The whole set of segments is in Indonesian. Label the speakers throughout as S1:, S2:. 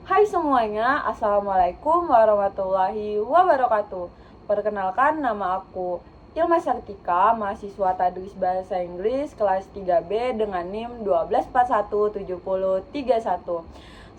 S1: Hai semuanya, Assalamualaikum warahmatullahi wabarakatuh. Perkenalkan, nama aku Ilma Sartika, mahasiswa Tadris Bahasa Inggris kelas 3B dengan NIM 12417031.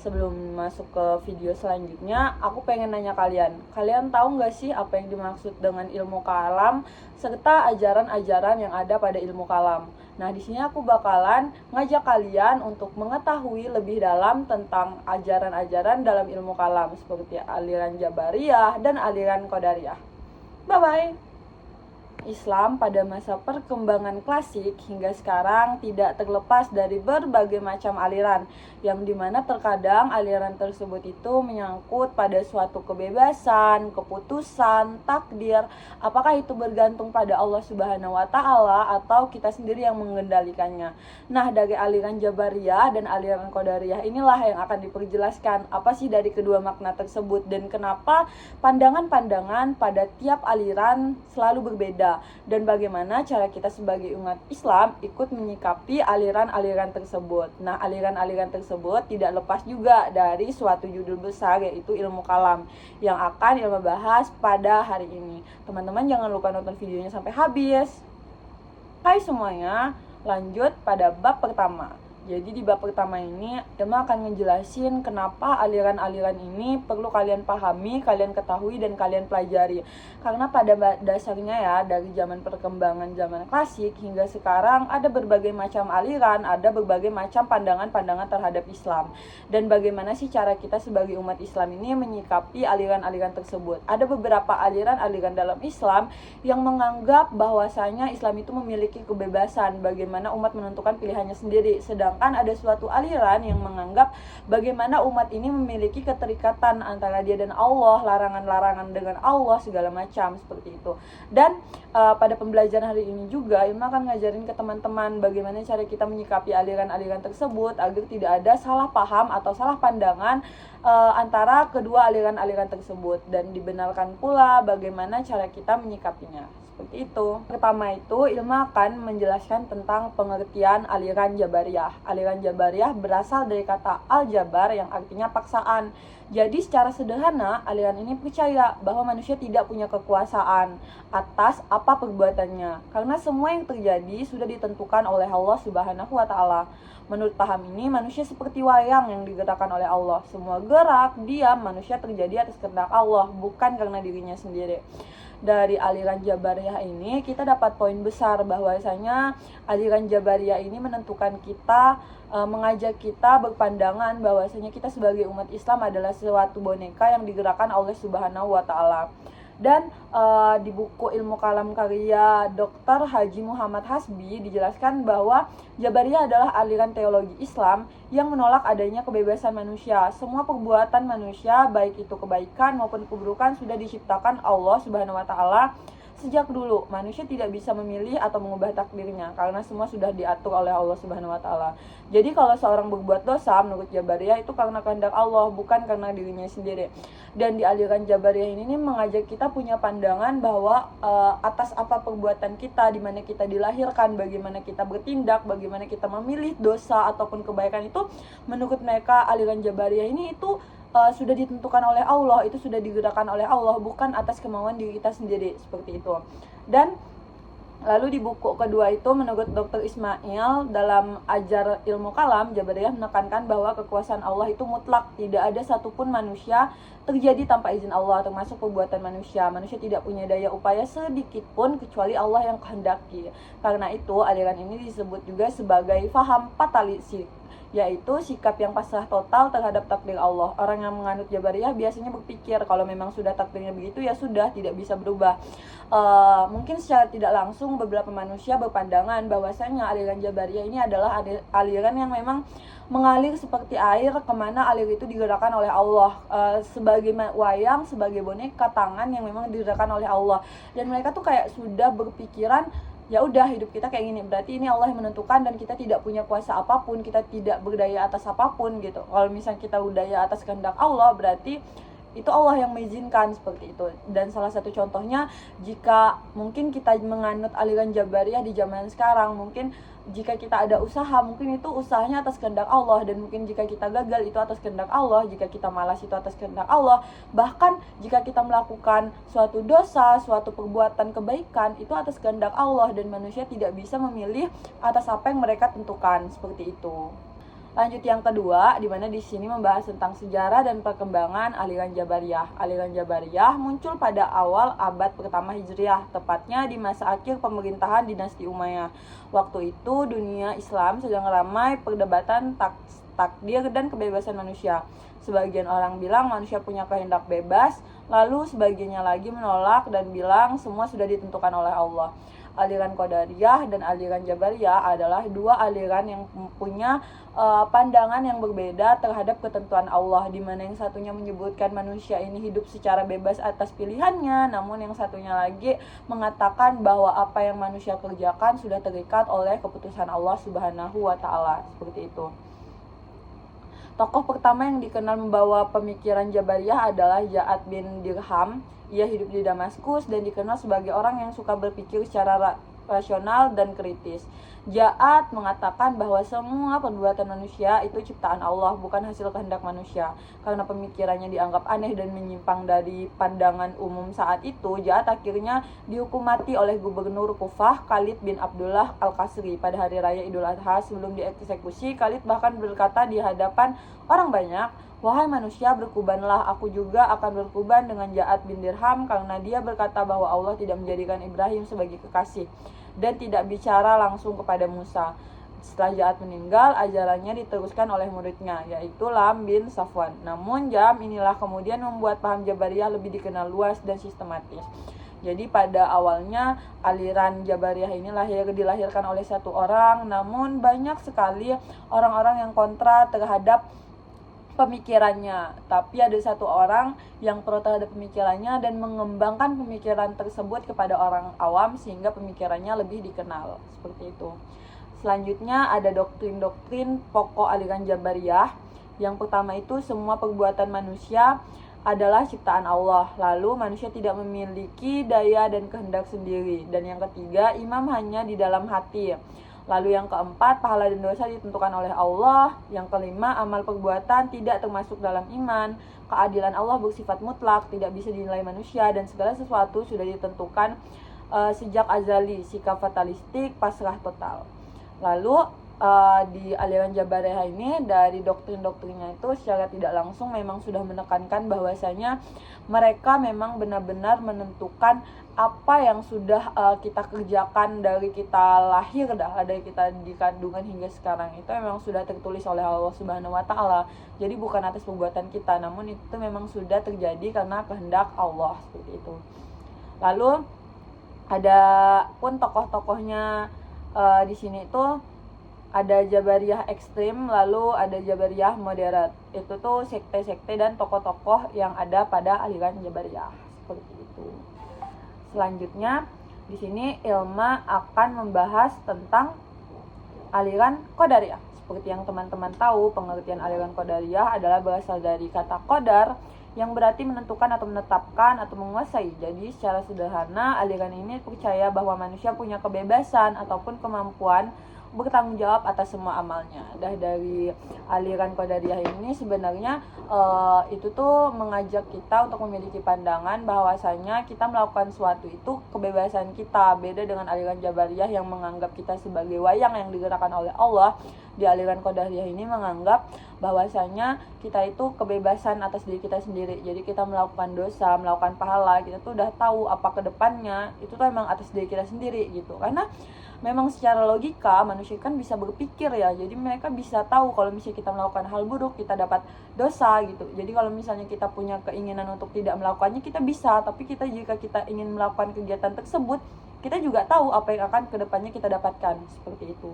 S1: Sebelum masuk ke video selanjutnya, aku pengen nanya kalian tahu nggak sih apa yang dimaksud dengan ilmu kalam serta ajaran-ajaran yang ada pada ilmu kalam? Nah, di sini aku bakalan ngajak kalian untuk mengetahui lebih dalam tentang ajaran-ajaran dalam ilmu kalam seperti aliran Jabariyah dan aliran Qadariyah. Bye-bye! Islam pada masa perkembangan klasik hingga sekarang tidak terlepas dari berbagai macam aliran, yang dimana terkadang aliran tersebut itu menyangkut pada suatu kebebasan, keputusan, takdir, apakah itu bergantung pada Allah Subhanahu wa Ta'ala atau kita sendiri yang mengendalikannya. Nah, dari aliran Jabariyah dan aliran Qadariyah inilah yang akan diperjelaskan apa sih dari kedua makna tersebut dan kenapa pandangan-pandangan pada tiap aliran selalu berbeda, dan bagaimana cara kita sebagai umat Islam ikut menyikapi aliran-aliran tersebut. Nah, aliran-aliran tersebut tidak lepas juga dari suatu judul besar, yaitu ilmu kalam, yang akan Ilma bahas pada hari ini. Teman-teman jangan lupa nonton videonya sampai habis. Hai semuanya, lanjut pada bab pertama. Jadi di bab pertama ini Ilma akan ngejelasin kenapa aliran-aliran ini perlu kalian pahami, kalian ketahui, dan kalian pelajari. Karena pada dasarnya ya, dari zaman perkembangan zaman klasik hingga sekarang ada berbagai macam aliran, ada berbagai macam pandangan-pandangan terhadap Islam. Dan bagaimana sih cara kita sebagai umat Islam ini menyikapi aliran-aliran tersebut? Ada beberapa aliran-aliran dalam Islam yang menganggap bahwasanya Islam itu memiliki kebebasan, bagaimana umat menentukan pilihannya sendiri. Sedangkan ada suatu aliran yang menganggap bagaimana umat ini memiliki keterikatan antara dia dan Allah, larangan-larangan dengan Allah, segala macam seperti itu. Dan pada pembelajaran hari ini juga Ilma akan ngajarin ke teman-teman bagaimana cara kita menyikapi aliran-aliran tersebut agar tidak ada salah paham atau salah pandangan antara kedua aliran-aliran tersebut, dan dibenarkan pula bagaimana cara kita menyikapinya. Seperti itu. Pertama itu, Ilma akan menjelaskan tentang pengertian aliran Jabariyah. Aliran Jabariyah berasal dari kata al-jabar yang artinya paksaan. Jadi secara sederhana, aliran ini percaya bahwa manusia tidak punya kekuasaan atas apa perbuatannya, karena semua yang terjadi sudah ditentukan oleh Allah Subhanahu wa Ta'ala. Menurut paham ini, manusia seperti wayang yang digerakkan oleh Allah. Semua gerak, diam, manusia terjadi atas kehendak Allah, bukan karena dirinya sendiri. Dari aliran Jabariyah ini kita dapat poin besar bahwasanya aliran Jabariyah ini menentukan kita, mengajak kita berpandangan bahwasanya kita sebagai umat Islam adalah suatu boneka yang digerakkan oleh Subhanahu wa Ta'ala. Dan di buku Ilmu Kalam karya Dr. Haji Muhammad Hasbi dijelaskan bahwa Jabariyah adalah aliran teologi Islam yang menolak adanya kebebasan manusia. Semua perbuatan manusia, baik itu kebaikan maupun keburukan, sudah diciptakan Allah Subhanahu wa Ta'ala. Sejak dulu manusia tidak bisa memilih atau mengubah takdirnya karena semua sudah diatur oleh Allah Subhanahu wa Ta'ala. Jadi kalau seorang berbuat dosa menurut Jabariyah itu karena kehendak Allah, bukan karena dirinya sendiri. Dan di aliran Jabariyah ini mengajak kita punya pandangan bahwa atas apa perbuatan kita, di mana kita dilahirkan, bagaimana kita bertindak, bagaimana kita memilih dosa ataupun kebaikan, itu menurut mereka aliran Jabariyah ini itu sudah ditentukan oleh Allah, itu sudah digerakkan oleh Allah, bukan atas kemauan diri kita sendiri, seperti itu. Dan lalu di buku kedua itu, menurut Dr. Ismail dalam Ajar Ilmu Kalam, Jabariyah menekankan bahwa kekuasaan Allah itu mutlak, tidak ada satupun manusia terjadi tanpa izin Allah, termasuk perbuatan manusia. Manusia tidak punya daya upaya sedikit pun kecuali Allah yang kehendaki. Karena itu aliran ini disebut juga sebagai faham fatalistik, yaitu sikap yang pasrah total terhadap takdir Allah. Orang yang menganut Jabariyah biasanya berpikir kalau memang sudah takdirnya begitu, ya sudah, tidak bisa berubah. Mungkin secara tidak langsung beberapa manusia berpandangan bahwasanya aliran Jabariyah ini adalah aliran yang memang mengalir seperti air, kemana alir itu digerakkan oleh Allah, sebagai wayang, sebagai boneka tangan yang memang digerakkan oleh Allah. Dan mereka tuh kayak sudah berpikiran, ya udah, hidup kita kayak gini, berarti ini Allah yang menentukan dan kita tidak punya kuasa apapun, kita tidak berdaya atas apapun gitu. Kalau misalnya kita berdaya atas kehendak Allah, berarti itu Allah yang mengizinkan seperti itu. Dan salah satu contohnya, jika mungkin kita menganut aliran Jabariyah di zaman sekarang, mungkin jika kita ada usaha, mungkin itu usahanya atas kehendak Allah, dan mungkin jika kita gagal itu atas kehendak Allah, jika kita malas itu atas kehendak Allah. Bahkan jika kita melakukan suatu dosa, suatu perbuatan kebaikan, itu atas kehendak Allah, dan manusia tidak bisa memilih atas apa yang mereka tentukan, seperti itu. Lanjut yang kedua, di mana di sini membahas tentang sejarah dan perkembangan aliran Jabariyah. Aliran Jabariyah muncul pada awal abad pertama Hijriah, tepatnya di masa akhir pemerintahan dinasti Umayyah. Waktu itu dunia Islam sedang ramai perdebatan takdir dan kebebasan manusia. Sebagian orang bilang manusia punya kehendak bebas, lalu sebagiannya lagi menolak dan bilang semua sudah ditentukan oleh Allah. Aliran Qadariyah dan aliran Jabariyah adalah dua aliran yang punya pandangan yang berbeda terhadap ketentuan Allah, di mana yang satunya menyebutkan manusia ini hidup secara bebas atas pilihannya, namun yang satunya lagi mengatakan bahwa apa yang manusia kerjakan sudah terikat oleh keputusan Allah Subhanahu wa Ta'ala. Seperti itu. Tokoh pertama yang dikenal membawa pemikiran Jabariyah adalah Ja'ad bin Dirham. Ia hidup di Damaskus dan dikenal sebagai orang yang suka berpikir secara rasional dan kritis. Ja'ad mengatakan bahwa semua perbuatan manusia itu ciptaan Allah, bukan hasil kehendak manusia. Karena pemikirannya dianggap aneh dan menyimpang dari pandangan umum saat itu, Ja'ad akhirnya dihukum mati oleh Gubernur Kufah Khalid bin Abdullah Al-Qasri pada hari raya Idul Adha. Sebelum dieksekusi, Khalid bahkan berkata di hadapan orang banyak, "Wahai manusia, berkubanlah, aku juga akan berkuban dengan Ja'ad bin Dirham karena dia berkata bahwa Allah tidak menjadikan Ibrahim sebagai kekasih dan tidak bicara langsung kepada Musa." Setelah Ja'ad meninggal, ajarannya diteruskan oleh muridnya, yaitu Lam bin Safwan. Namun jam inilah kemudian membuat paham Jabariyah lebih dikenal luas dan sistematis. Jadi pada awalnya aliran Jabariyah ini dilahirkan oleh satu orang, namun banyak sekali orang-orang yang kontra terhadap pemikirannya. Tapi ada satu orang yang pro terhadap pemikirannya dan mengembangkan pemikiran tersebut kepada orang awam sehingga pemikirannya lebih dikenal. Seperti itu. Selanjutnya ada doktrin-doktrin pokok aliran Jabariyah. Yang pertama itu semua perbuatan manusia adalah ciptaan Allah. Lalu manusia tidak memiliki daya dan kehendak sendiri. Dan yang ketiga, imam hanya di dalam hati. Lalu yang keempat, pahala dan dosa ditentukan oleh Allah. Yang kelima, amal perbuatan tidak termasuk dalam iman. Keadilan Allah bersifat mutlak, tidak bisa dinilai manusia, dan segala sesuatu sudah ditentukan sejak azali. Sikap fatalistik, pasrah total. Lalu di aliran Jabariyah ini, dari doktrin-doktrinnya itu secara tidak langsung memang sudah menekankan bahwasanya mereka memang benar-benar menentukan apa yang sudah kita kerjakan dari kita lahir, dari kita di kandungan hingga sekarang, itu memang sudah tertulis oleh Allah Subhanahu wa Ta'ala. Jadi bukan atas perbuatan kita, namun itu memang sudah terjadi karena kehendak Allah, seperti itu. Lalu ada pun tokoh-tokohnya di sini itu ada Jabariyah ekstrim, lalu ada Jabariyah moderat. Itu tuh sekte-sekte dan tokoh-tokoh yang ada pada aliran Jabariyah, seperti itu. Selanjutnya di sini Ilma akan membahas tentang aliran Qadariyah. Seperti yang teman-teman tahu, pengertian aliran Qadariyah adalah berasal dari kata qadar yang berarti menentukan atau menetapkan atau menguasai. Jadi secara sederhana, aliran ini percaya bahwa manusia punya kebebasan ataupun kemampuan bertanggung jawab atas semua amalnya. Dari aliran Qadariyah ini sebenarnya itu tuh mengajak kita untuk memiliki pandangan bahwasanya kita melakukan sesuatu itu kebebasan kita. Beda dengan aliran Jabariyah yang menganggap kita sebagai wayang yang digerakkan oleh Allah. Di aliran Qadariyah ini menganggap bahwasanya kita itu kebebasan atas diri kita sendiri. Jadi kita melakukan dosa, melakukan pahala, kita tuh udah tahu apa kedepannya, itu tuh emang atas diri kita sendiri gitu. Karena memang secara logika manusia kan bisa berpikir ya, jadi mereka bisa tahu kalau misalnya kita melakukan hal buruk kita dapat dosa gitu. Jadi kalau misalnya kita punya keinginan untuk tidak melakukannya, kita bisa, tapi jika kita ingin melakukan kegiatan tersebut, kita juga tahu apa yang akan kedepannya kita dapatkan, seperti itu.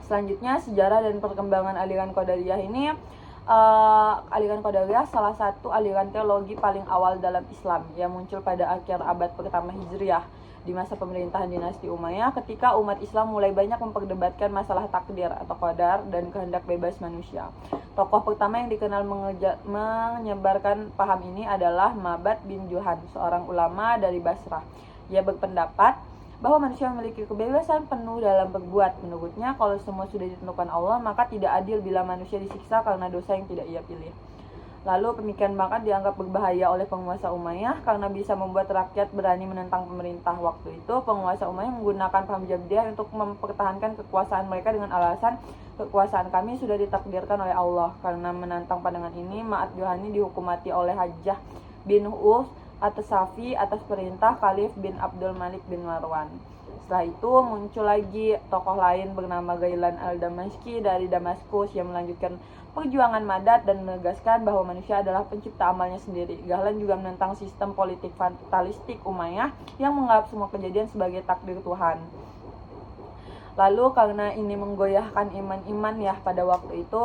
S1: Selanjutnya sejarah dan perkembangan aliran Qadariyah ini. Aliran Qadariyah salah satu aliran teologi paling awal dalam Islam yang muncul pada akhir abad pertama Hijriah. di masa pemerintahan dinasti Umayyah ketika umat Islam mulai banyak memperdebatkan masalah takdir atau qadar dan kehendak bebas manusia. Tokoh pertama yang dikenal menyebarkan paham ini adalah Ma'bad bin Juhan, seorang ulama dari Basrah. Ia berpendapat bahwa manusia memiliki kebebasan penuh dalam berbuat. Menurutnya, kalau semua sudah ditentukan Allah, maka tidak adil bila manusia disiksa karena dosa yang tidak ia pilih. Lalu pemikiran bakat dianggap berbahaya oleh penguasa Umayyah karena bisa membuat rakyat berani menentang pemerintah. Waktu itu penguasa Umayyah menggunakan paham Jabriyah untuk mempertahankan kekuasaan mereka dengan alasan kekuasaan kami sudah ditakdirkan oleh Allah. Karena menantang pandangan ini, Ma'bad Juhani dihukum mati oleh Hajjah bin Us atas Safi atas perintah Khalif bin Abdul Malik bin Marwan. Setelah itu muncul lagi tokoh lain bernama Ghailan al-Damashqi dari Damaskus yang melanjutkan perjuangan Ma'bad dan menegaskan bahwa manusia adalah pencipta amalnya sendiri. Ghailan juga menentang sistem politik fatalistik Umayyah yang menganggap semua kejadian sebagai takdir Tuhan. Lalu karena ini menggoyahkan iman-iman ya pada waktu itu,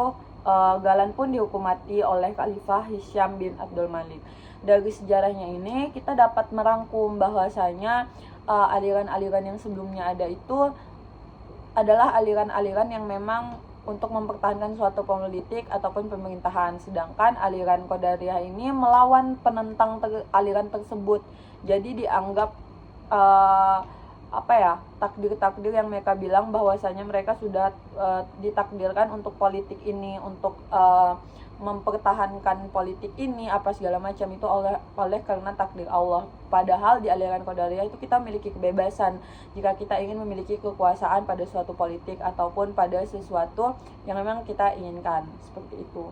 S1: Ghailan pun dihukum mati oleh Khalifah Hisham bin Abdul Malik. Dari sejarahnya ini kita dapat merangkum bahwasanya aliran-aliran yang sebelumnya ada itu adalah aliran-aliran yang memang untuk mempertahankan suatu politik ataupun pemerintahan, sedangkan aliran Qadariyah ini melawan penentang aliran tersebut. Jadi dianggap takdir-takdir yang mereka bilang bahwasanya mereka sudah ditakdirkan untuk politik ini, untuk mempertahankan politik ini apa segala macam itu oleh karena takdir Allah. Padahal di aliran Qadariyah itu kita memiliki kebebasan jika kita ingin memiliki kekuasaan pada suatu politik ataupun pada sesuatu yang memang kita inginkan, seperti itu.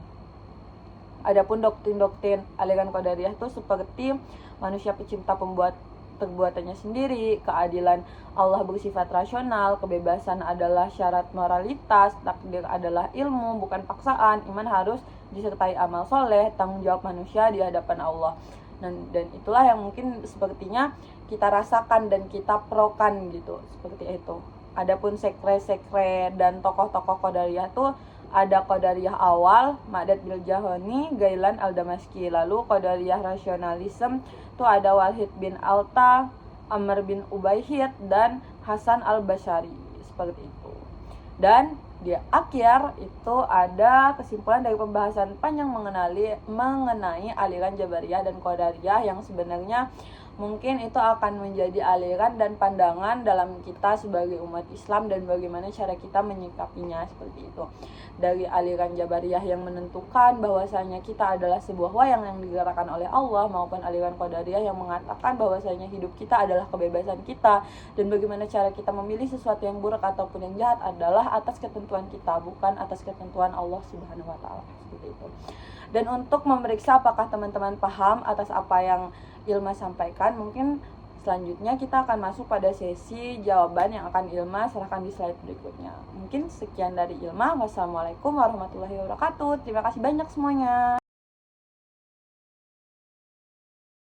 S1: Adapun doktrin-doktrin aliran Qadariyah itu seperti manusia pencipta pembuat perbuatannya sendiri, keadilan Allah bersifat rasional, kebebasan adalah syarat moralitas, takdir adalah ilmu bukan paksaan, iman harus disertai amal soleh, tanggung jawab manusia di hadapan Allah. Dan itulah yang mungkin sepertinya kita rasakan dan kita prokan gitu, seperti itu. Adapun sekre-sekre dan tokoh-tokoh Qadariyah tuh ada Qadariyah awal, Ma'bad bin Juhani, Ghailan al-Damashqi. Lalu Qadariyah rasionalisme itu ada Walid bin Alta, Amr bin Ubaihid, dan Hasan al-Bashari, seperti itu. Dan di akhir itu ada kesimpulan dari pembahasan panjang mengenai aliran Jabariyah dan Qadariyah yang sebenarnya mungkin itu akan menjadi aliran dan pandangan dalam kita sebagai umat Islam dan bagaimana cara kita menyikapinya, seperti itu. Dari aliran Jabariyah yang menentukan bahwasanya kita adalah sebuah wayang yang digerakkan oleh Allah, maupun aliran Qadariyah yang mengatakan bahwasanya hidup kita adalah kebebasan kita dan bagaimana cara kita memilih sesuatu yang buruk ataupun yang jahat adalah atas ketentuan kita, bukan atas ketentuan Allah Subhanahu wa taala, seperti itu. Dan untuk memeriksa apakah teman-teman paham atas apa yang Ilma sampaikan, mungkin selanjutnya kita akan masuk pada sesi jawaban yang akan Ilma serahkan di slide berikutnya. Mungkin sekian dari Ilma. Wassalamualaikum warahmatullahi wabarakatuh. Terima kasih banyak semuanya.